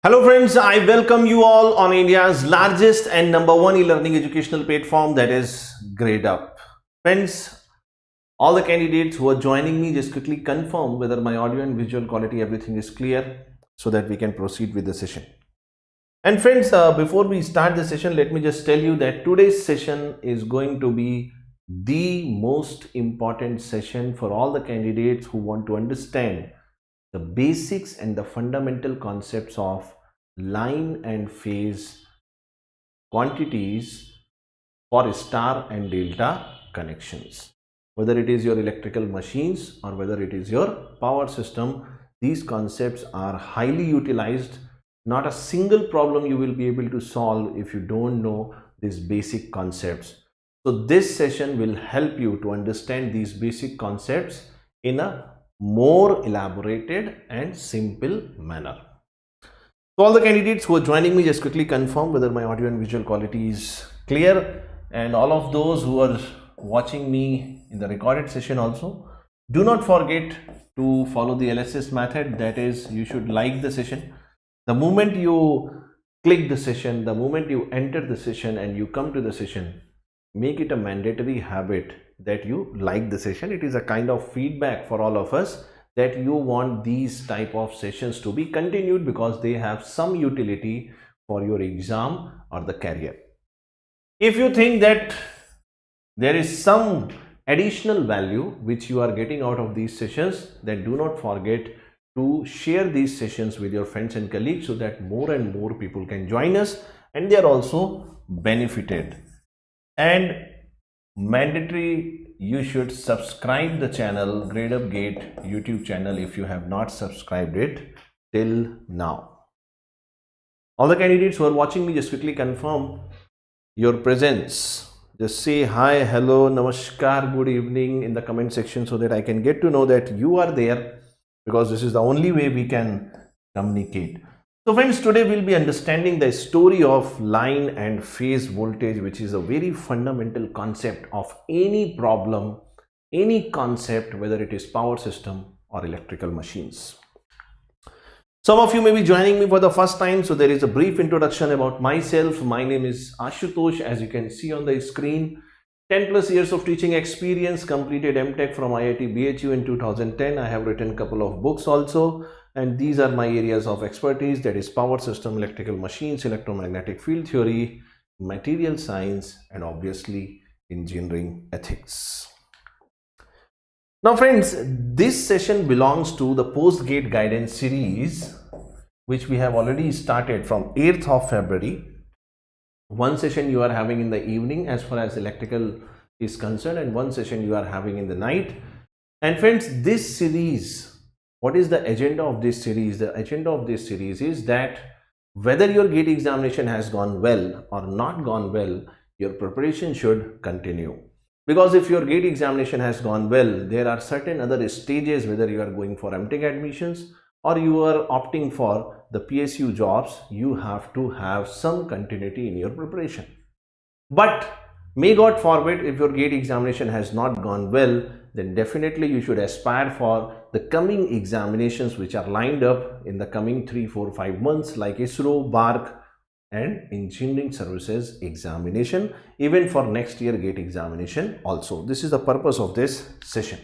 Hello friends, I welcome you all on India's largest and number one e-learning educational platform, that is Gradeup. Friends, all the candidates who are joining me, just quickly confirm whether my audio and visual quality, everything is clear so that we can proceed with the session. And friends, before we start the session, let me just tell you that today's session is going to be the most important session for all the candidates who want to understand the basics and the fundamental concepts of line and phase quantities for star and delta connections. Whether it is your electrical machines or whether it is your power system, these concepts are highly utilized. Not a single problem you will be able to solve if you don't know these basic concepts. So this session will help you to understand these basic concepts in a more elaborated and simple manner. So all the candidates who are joining me, just quickly confirm whether my audio and visual quality is clear, and all of those who are watching me in the recorded session also, do not forget to follow the LSS method. That is, you should like the session. The moment you click the session, the moment you enter the session and you come to the session, make it a mandatory habit that you like the session. It is a kind of feedback for all of us that you want these type of sessions to be continued because they have some utility for your exam or the career. If you think that there is some additional value which you are getting out of these sessions, then do not forget to share these sessions with your friends and colleagues so that more and more people can join us and they are also benefited. And mandatory, you should subscribe the channel Gradeup Gate YouTube channel if you have not subscribed it till now. All the candidates who are watching me, just quickly confirm your presence. Just say hi, hello, namaskar, good evening in the comment section so that I can get to know that you are there, because this is the only way we can communicate. So friends, today we'll be understanding the story of line and phase voltage, which is a very fundamental concept of any problem, any concept, whether it is power system or electrical machines. Some of you may be joining me for the first time, so there is a brief introduction about myself. My name is Ashutosh, as you can see on the screen. 10 plus years of teaching experience, completed MTech from IIT BHU in 2010. I have written a couple of books also. And these are my areas of expertise, that is power system, electrical machines, electromagnetic field theory, material science, and obviously engineering ethics. Now friends, this session belongs to the post-gate guidance series, which we have already started from 8th of February. One session you are having in the evening as far as electrical is concerned, and one session you are having in the night. And friends, this series, what is the agenda of this series? The agenda of this series is that whether your gate examination has gone well or not gone well, your preparation should continue. Because if your gate examination has gone well, there are certain other stages, whether you are going for MTech admissions or you are opting for the PSU jobs, you have to have some continuity in your preparation. But may God forbid, if your gate examination has not gone well, then definitely you should aspire for the coming examinations which are lined up in the coming 3, 4, 5 months, like ISRO, BARC and engineering services examination, even for next year gate examination also. This is the purpose of this session.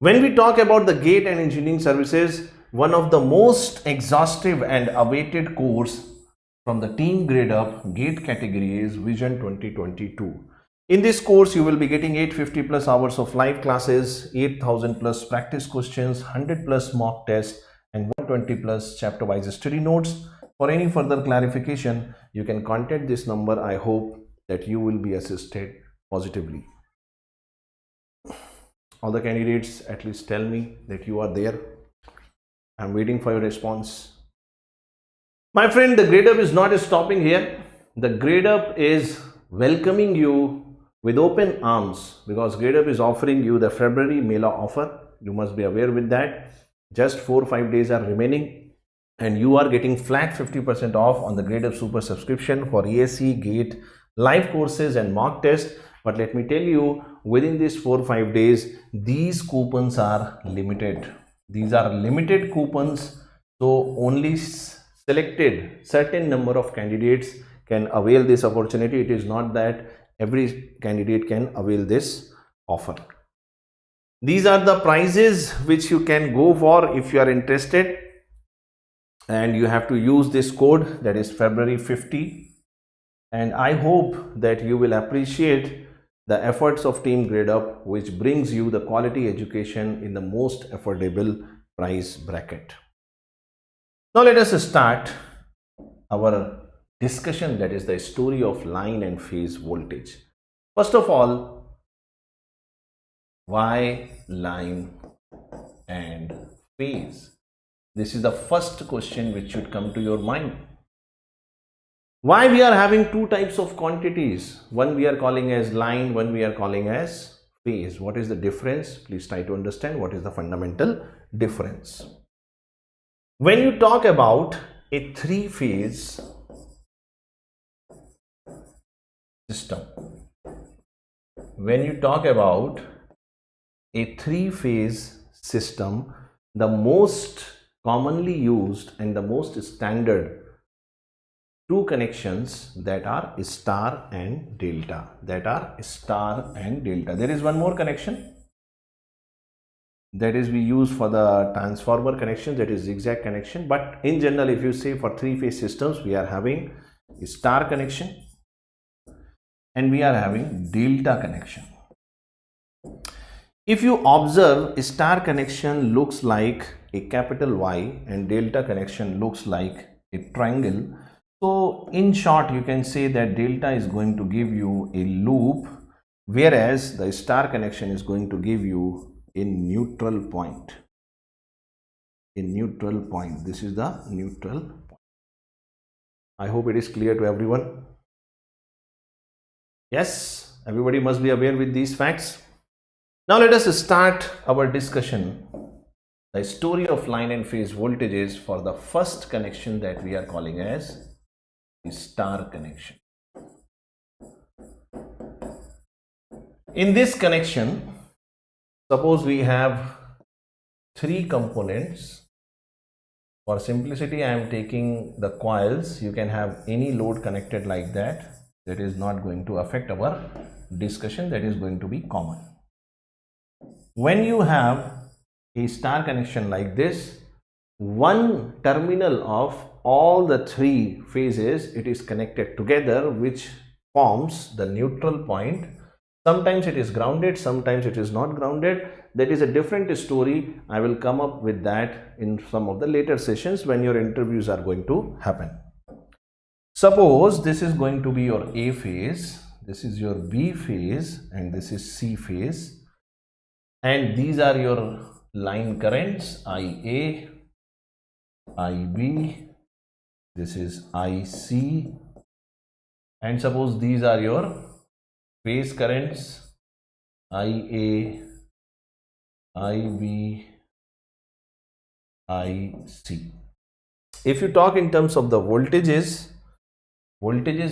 When we talk about the gate and engineering services, one of the most exhaustive and awaited course from the team Gradeup Gate category is Vision 2022. In this course, you will be getting 850 plus hours of live classes, 8,000 plus practice questions, 100 plus mock tests, and 120 plus chapter-wise study notes. For any further clarification, you can contact this number. I hope that you will be assisted positively. All the candidates, at least tell me that you are there. I'm waiting for your response. My friend, the Gradeup is not stopping here. The Gradeup is welcoming you with open arms, because Gradeup is offering you the February Mela offer. You must be aware with that. Just 4 or 5 days are remaining and you are getting flat 50% off on the Gradeup Super subscription for ESE, GATE, live courses and mock test. But let me tell you, within these 4 or 5 days, these coupons are limited. These are limited coupons, so only selected certain number of candidates can avail this opportunity. It is not that every candidate can avail this offer. These are the prizes which you can go for if you are interested, and you have to use this code, that is February 50. And I hope that you will appreciate the efforts of Team Gradeup, which brings you the quality education in the most affordable price bracket. Now let us start our discussion, that is the story of line and phase voltage. First of all, why line and phase? This is the first question which should come to your mind. Why we are having two types of quantities? One we are calling as line, one we are calling as phase. What is the difference? Please try to understand what is the fundamental difference. When you talk about a three-phase system, when you talk about a three-phase system, the most commonly used and the most standard two connections that are star and delta, There is one more connection that is we use for the transformer connection, that is zigzag connection, but in general if you say for three-phase systems, we are having a star connection and we are having delta connection. If you observe, a star connection looks like a capital Y and delta connection looks like a triangle. So in short, you can say that delta is going to give you a loop, whereas the star connection is going to give you a neutral point. This is the neutral point. I hope it is clear to everyone. Yes, everybody must be aware with these facts. Now let us start our discussion. The story of line and phase voltages for the first connection that we are calling as the star connection. In this connection, suppose we have three components. For simplicity, I am taking the coils. You can have any load connected like that. That is not going to affect our discussion. That is going to be common. When you have a star connection like this, one terminal of all the three phases, it is connected together, which forms the neutral point. Sometimes it is grounded, sometimes it is not grounded. That is a different story. I will come up with that in some of the later sessions when your interviews are going to happen. Suppose this is going to be your A phase, this is your B phase, and this is C phase, and these are your line currents, IA, IB, this is IC, and suppose these are your phase currents, IA, IB, IC. If you talk in terms of the voltages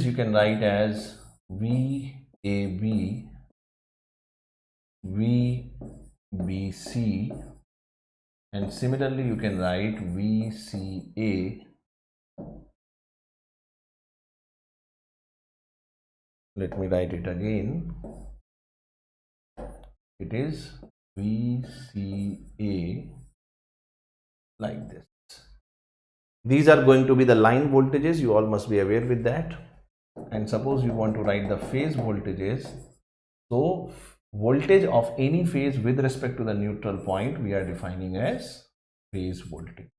you can write as VAB, VBC, and similarly you can write VCA. Let me write it again. It is VCA like this. These are going to be the line voltages. You all must be aware with that. And suppose you want to write the phase voltages. So voltage of any phase with respect to the neutral point we are defining as phase voltage.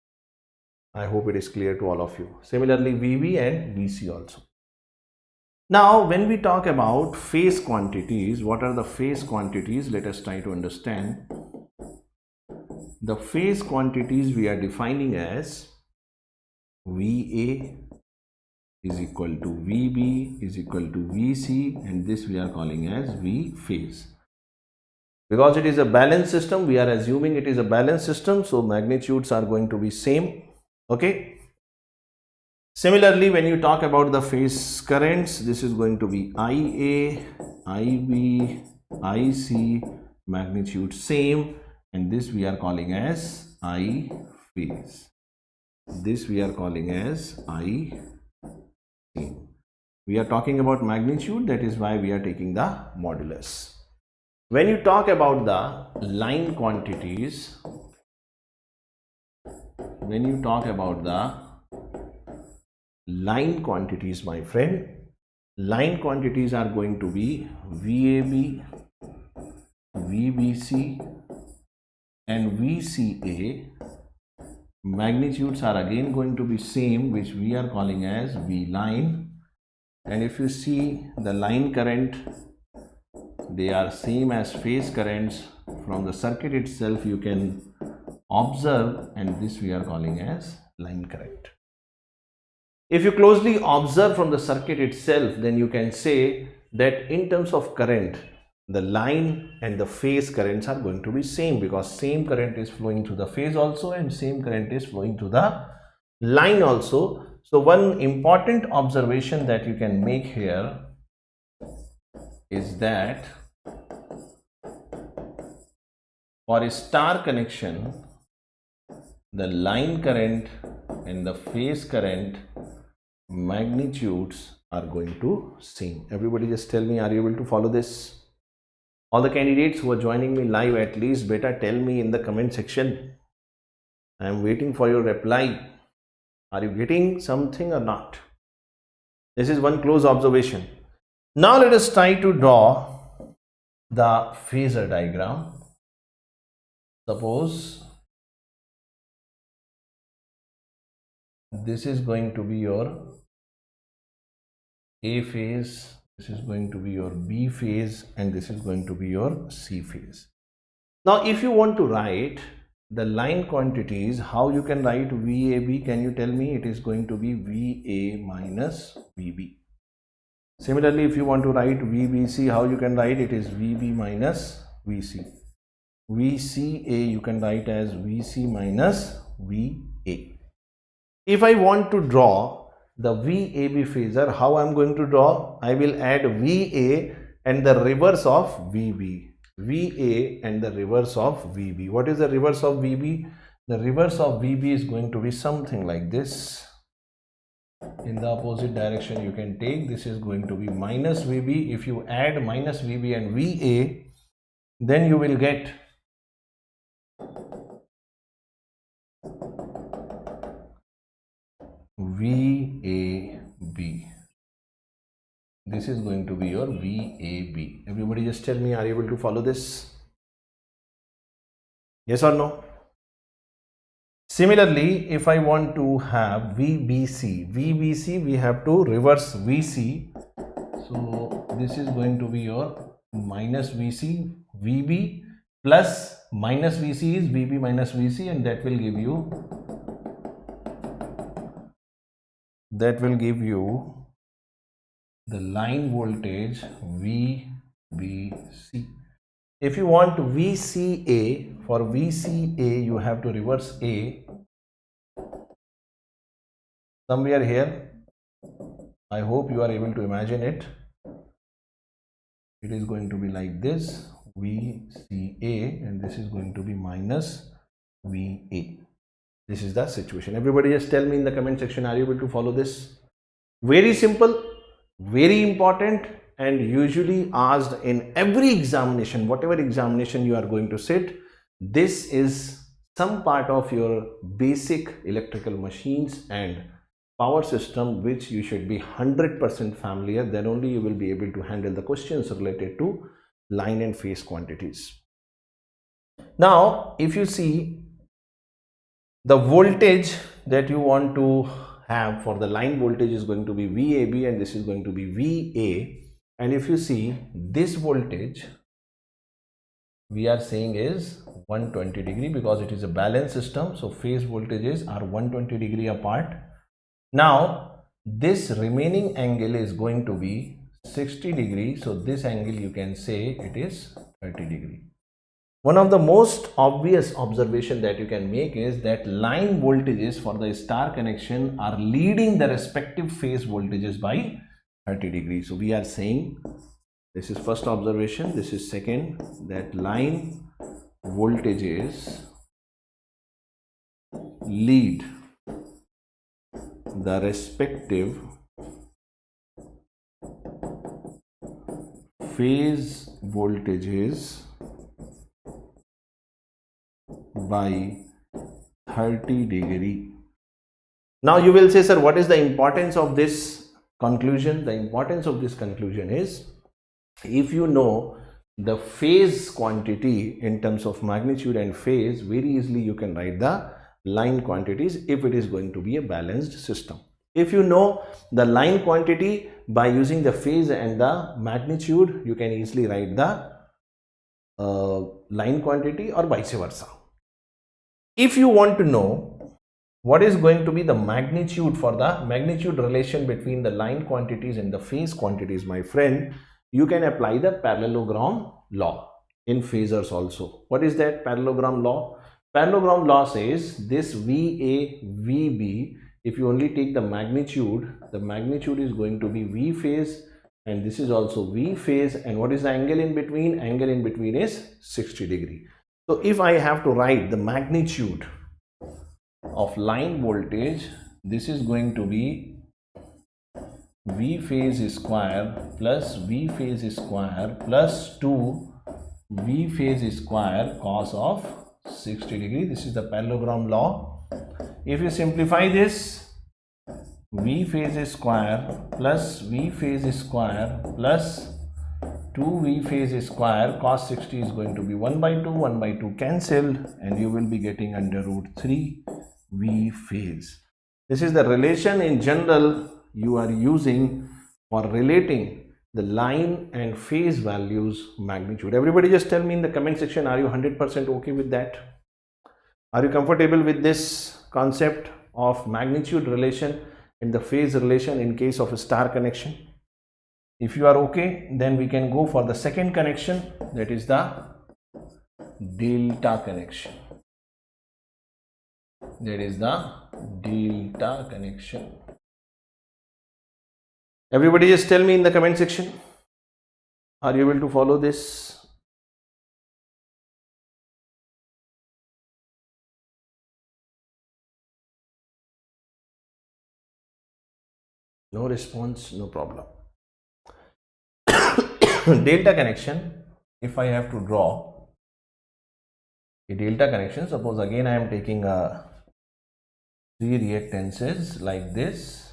I hope it is clear to all of you. Similarly, VB and VC also. Now, when we talk about phase quantities, what are the phase quantities? Let us try to understand. The phase quantities we are defining as VA is equal to VB is equal to VC, and this we are calling as V phase. Because it is a balanced system, we are assuming it is a balanced system, so magnitudes are going to be same. Okay. Similarly, when you talk about the phase currents, this is going to be IA, IB, IC, magnitude same, and this we are calling as I phase. This we are calling as I. We are talking about magnitude, that is why we are taking the modulus. When you talk about the line quantities, my friend, line quantities are going to be VAB, VBC and VCA. Magnitudes are again going to be same, which we are calling as V line. And if you see the line current, they are same as phase currents. From the circuit itself you can observe, and this we are calling as line current. If you closely observe from the circuit itself, then you can say that in terms of current, the line and the phase currents are going to be same, because same current is flowing through the phase also and same current is flowing through the line also. So one important observation that you can make here is that for a star connection, the line current and the phase current magnitudes are going to same. Everybody just tell me, are you able to follow this? All the candidates who are joining me live, at least better tell me in the comment section. I am waiting for your reply. Are you getting something or not? This is one close observation. Now let us try to draw the phasor diagram. Suppose this is going to be your A phase, this is going to be your B phase, and this is going to be your C phase. Now if you want to write the line quantities, how you can write VAB? Can you tell me? It is going to be VA minus VB. Similarly, if you want to write VBC, how you can write? It is VB minus VC. VCA you can write as VC minus VA. If I want to draw the VAB phasor, how I am going to draw? I will add VA and the reverse of VB. VA and the reverse of VB. What is the reverse of VB? The reverse of VB is going to be something like this. In the opposite direction you can take, this is going to be minus VB. If you add minus VB and VA, then you will get VAB. This is going to be your VAB. Everybody just tell me, are you able to follow this? Yes or no? Similarly, if I want to have VBC, we have to reverse VC. So this is going to be your minus VC, VB plus minus VC is VB minus VC, and that will give you the line voltage VBC. If you want VCA, for VCA you have to reverse A somewhere here. I hope you are able to imagine it. It is going to be like this, VCA, and this is going to be minus VA. This is the situation. Everybody just tell me in the comment section, are you able to follow this? Very simple, very important, and usually asked in every examination, whatever examination you are going to sit. This is some part of your basic electrical machines and power system which you should be 100% familiar. Then only you will be able to handle the questions related to line and phase quantities. Now if you see the voltage that you want to have for the line voltage is going to be VAB, and this is going to be VA. And if you see this voltage, we are saying is 120 degree because it is a balanced system. So phase voltages are 120 degree apart. Now this remaining angle is going to be 60 degree. So this angle you can say it is 30 degree. One of the most obvious observation that you can make is that line voltages for the star connection are leading the respective phase voltages by 30 degrees. So we are saying, this is first observation, this is second, that line voltages lead the respective phase voltages by 30 degree. Now you will say, sir, what is the importance of this conclusion? The importance of this conclusion is, if you know the phase quantity in terms of magnitude and phase, very easily you can write the line quantities if it is going to be a balanced system. If you know the line quantity by using the phase and the magnitude, you can easily write the line quantity or vice versa. If you want to know what is going to be the magnitude for the magnitude relation between the line quantities and the phase quantities, my friend, you can apply the parallelogram law in phasors also. What is that parallelogram law? Parallelogram law says this VA, VB, if you only take the magnitude is going to be V phase, and this is also V phase, and what is the angle in between? Angle in between is 60 degree. So if I have to write the magnitude of line voltage, this is going to be V phase square plus V phase square plus 2 V phase square cos of 60 degree. This is the parallelogram law. If you simplify this, V phase square plus V phase square plus 2V phase square cos 60 is going to be 1 by 2 cancelled, and you will be getting under root 3 V phase. This is the relation in general you are using for relating the line and phase values magnitude. Everybody just tell me in the comment section, are you 100% okay with that? Are you comfortable with this concept of magnitude relation and the phase relation in case of a star connection? If you are okay, then we can go for the second connection, that is the delta connection. That is the delta connection. Everybody just tell me in the comment section, are you able to follow this? No response, no problem. Delta connection, if I have to draw a delta connection, suppose again I am taking three reactances like this.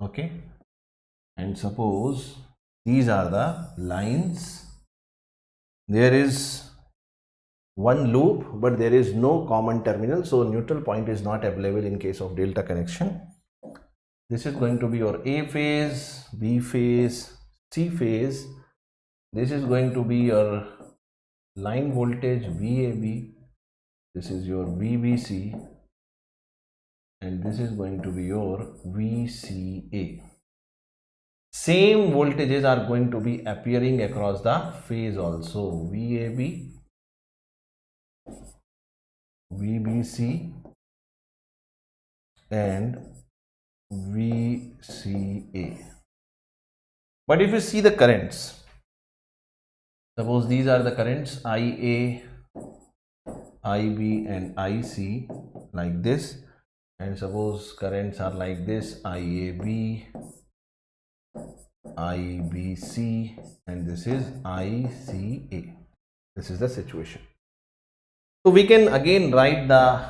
Okay, and suppose these are the lines. There is one loop, but there is no common terminal, so neutral point is not available in case of delta connection. This is going to be your A phase, B phase, C phase. This is going to be your line voltage VAB. This is your VBC, and this is going to be your VCA. Same voltages are going to be appearing across the phase also. VAB, VBC and VCA. But if you see the currents, suppose these are the currents IA, IB and IC like this, and suppose currents are like this, IAB, IBC and this is ICA. This is the situation. So we can again write the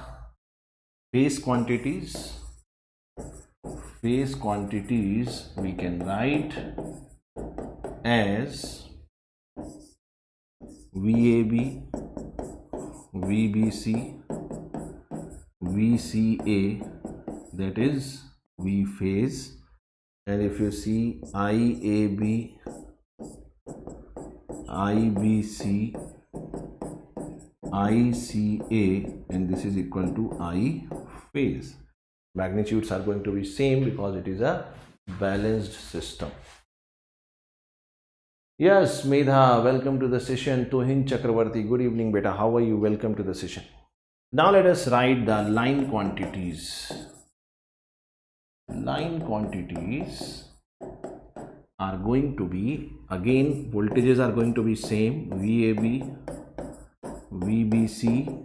phase quantities. Phase quantities we can write as VAB, VBC, VCA, that is V phase, and if you see IAB, IBC, ICA, and this is equal to I phase. Magnitudes are going to be same because it is a balanced system. Yes, Medha, welcome to the session. Tohin Chakravarti, good evening, beta. How are you? Welcome to the session. Now let us write the line quantities. Line quantities are going to be, again, voltages are going to be same, VAB, VBC,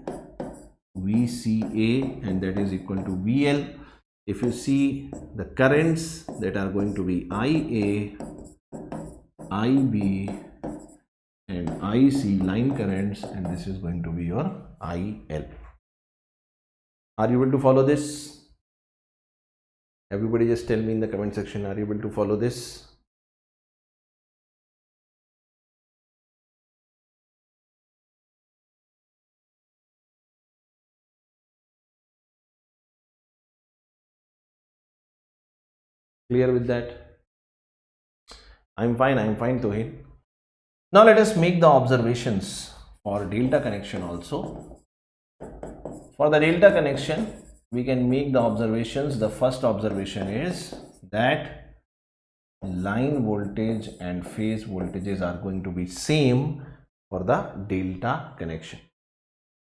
VCA, and that is equal to VL. If you see the currents that are going to be IA, IB and IC, line currents, and this is going to be your IL. Are you able to follow this? Everybody just tell me in the comment section, are you able to follow this? Clear with that? I'm fine, Tohin. Now let us make the observations for delta connection also. For the delta connection, we can make the observations. The first observation is that line voltage and phase voltages are going to be same for the delta connection.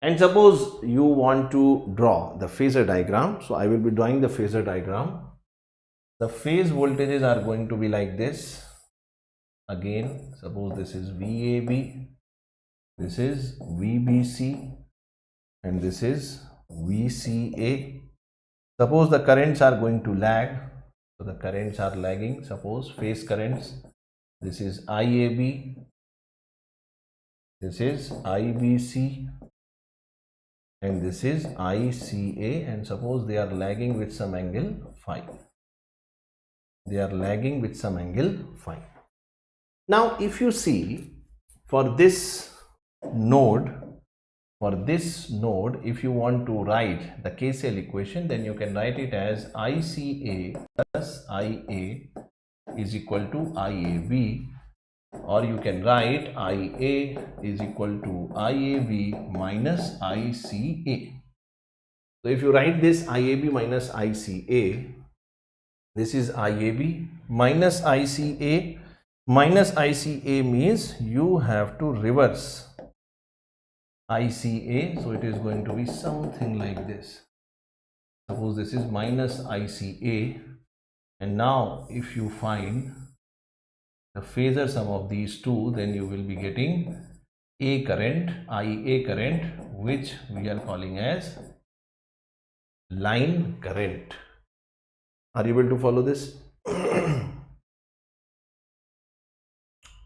And suppose you want to draw the phasor diagram. So I will be drawing the phasor diagram. The phase voltages are going to be like this. Again, suppose this is VAB, this is VBC, and this is VCA. Suppose the currents are going to lag. So the currents are lagging. Suppose phase currents, this is IAB, this is IBC, and this is ICA, and suppose they are lagging with some angle phi. They are lagging with some angle phi. Now if you see for this node, if you want to write the KCL equation, then you can write it as ICA plus IA is equal to IAB, or you can write IA is equal to IAB minus ICA. So if you write this IAB minus ICA, this is IAB minus ICA. Minus ICA means you have to reverse ICA, so it is going to be something like this. Suppose this is minus ICA, and now if you find the phasor sum of these two, then you will be getting A current, IA current, which we are calling as line current. Are you able to follow this?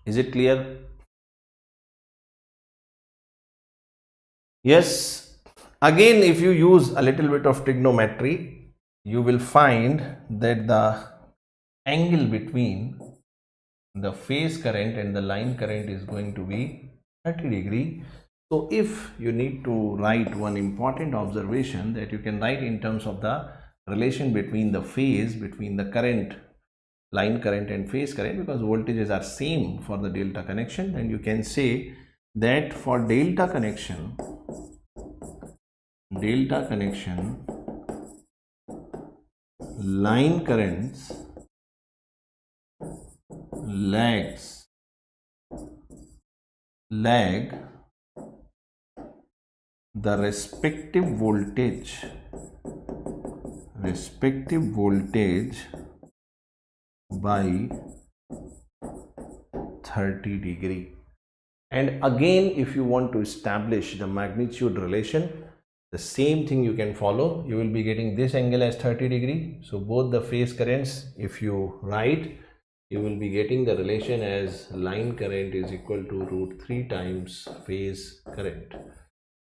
Is it clear? Yes. Again, if you use a little bit of trigonometry, you will find that the angle between the phase current and the line current is going to be 30 degree. So if you need to write one important observation that you can write in terms of the relation between the phase, between the current, line current and phase current, because voltages are same for the delta connection, and you can say that for delta connection line currents lag the respective voltage by 30 degree. And again, if you want to establish the magnitude relation, the same thing you can follow. You will be getting this angle as 30 degree. So both the phase currents, if you write, you will be getting the relation as line current is equal to √3 times phase current.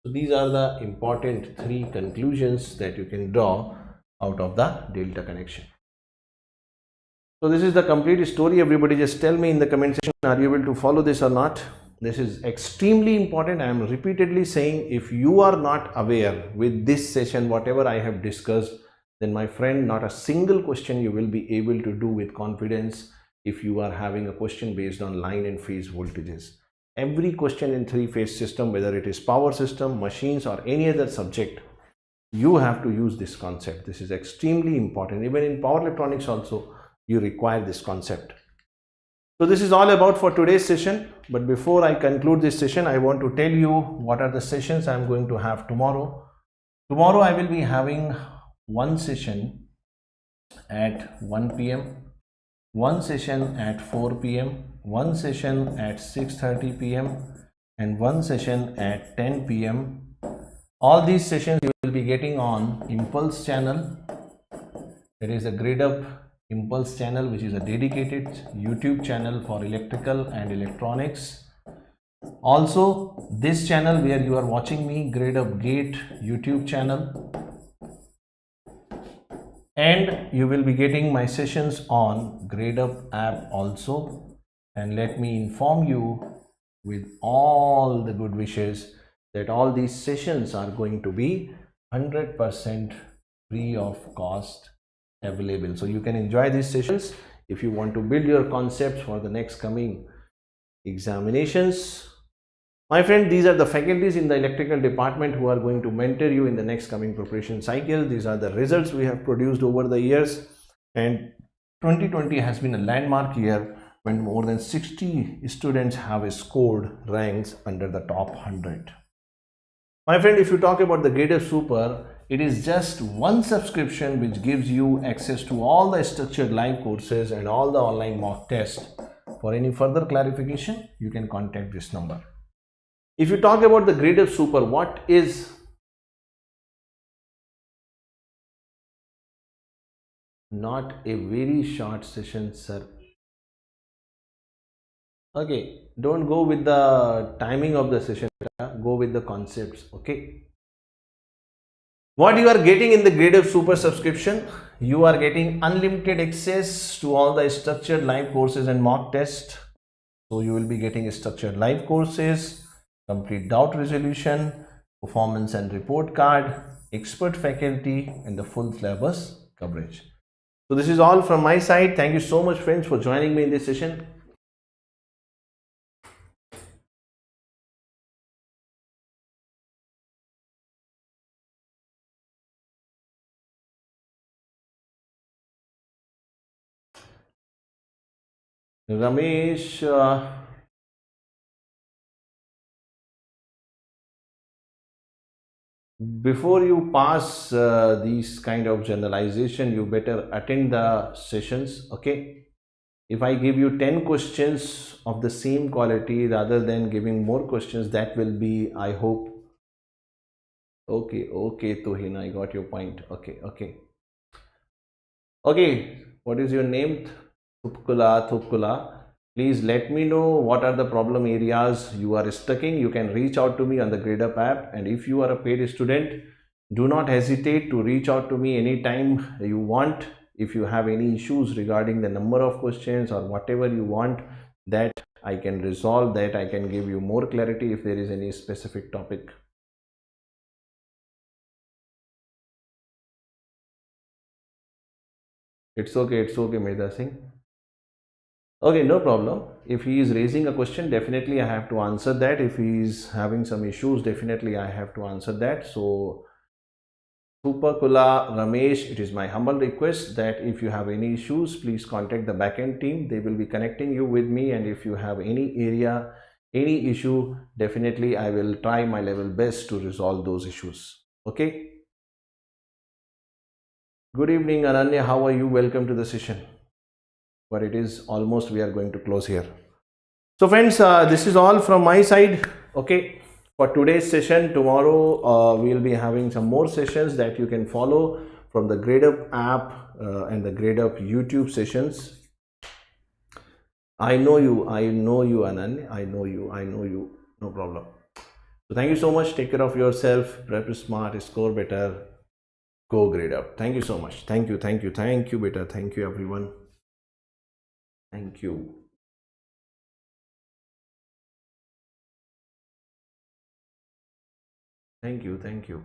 So these are the important three conclusions that you can draw out of the delta connection. So this is the complete story. Everybody just tell me in the comment section, are you able to follow this or not? This is extremely important. I am repeatedly saying, if you are not aware with this session, whatever I have discussed, then my friend, not a single question you will be able to do with confidence if you are having a question based on line and phase voltages. Every question in three-phase system, whether it is power system, machines or any other subject, you have to use this concept. This is extremely important. Even in power electronics also, you require this concept. So this is all about for today's session. But before I conclude this session, I want to tell you what are the sessions I am going to have tomorrow. Tomorrow I will be having one session at 1 p.m, one session at 4 p.m, one session at 6:30 p.m, and one session at 10 p.m. All these sessions you will be getting on Impulse channel. There is a Gradeup Impulse channel, which is a dedicated YouTube channel for electrical and electronics. Also, this channel where you are watching me, Gradeup Gate YouTube channel, and you will be getting my sessions on Gradeup app also. And let me inform you with all the good wishes that all these sessions are going to be 100% free of cost available. So you can enjoy these sessions if you want to build your concepts for the next coming examinations. My friend, these are the faculties in the electrical department who are going to mentor you in the next coming preparation cycle. These are the results we have produced over the years, and 2020 has been a landmark year when more than 60 students have scored ranks under the top 100. My friend, if you talk about the Gradeup Super, it is just one subscription which gives you access to all the structured live courses and all the online mock tests. For any further clarification, you can contact this number. If you talk about the Gradeup Super, what is not a very short session, sir? Okay, don't go with the timing of the session, go with the concepts. Okay, what you are getting in the Gradeup Super subscription, you are getting unlimited access to all the structured live courses and mock tests. So you will be getting structured live courses, complete doubt resolution, performance and report card, expert faculty, and the full syllabus coverage. So this is all from my side. Thank you so much, friends, for joining me in this session. Ramesh, before you pass these kind of generalization, you better attend the sessions. Okay, if I give you 10 questions of the same quality rather than giving more questions, that will be, I hope. Okay, Tohin, I got your point. Okay. What is your name? Thupkula. Please let me know what are the problem areas you are stuck in. You can reach out to me on the Gradeup app, and if you are a paid student, do not hesitate to reach out to me anytime you want. If you have any issues regarding the number of questions or whatever you want, that I can resolve, that I can give you more clarity if there is any specific topic. It's okay, Mehta Singh. Okay, no problem. If he is raising a question, definitely I have to answer that. If he is having some issues, definitely I have to answer that. So, Upakula Ramesh, it is my humble request that if you have any issues, please contact the backend team. They will be connecting you with me, and if you have any area, any issue, definitely I will try my level best to resolve those issues. Okay. Good evening, Ananya. How are you? Welcome to the session. But it is almost, we are going to close here. So friends, this is all from my side. Okay, for today's session. Tomorrow we will be having some more sessions that you can follow from the Gradeup app and the Gradeup YouTube sessions. I know you, Anand. I know you. No problem. So thank you so much. Take care of yourself. Prep smart, score better. Go Gradeup. Thank you so much. Thank you, better. Thank you, everyone. Thank you. Thank you.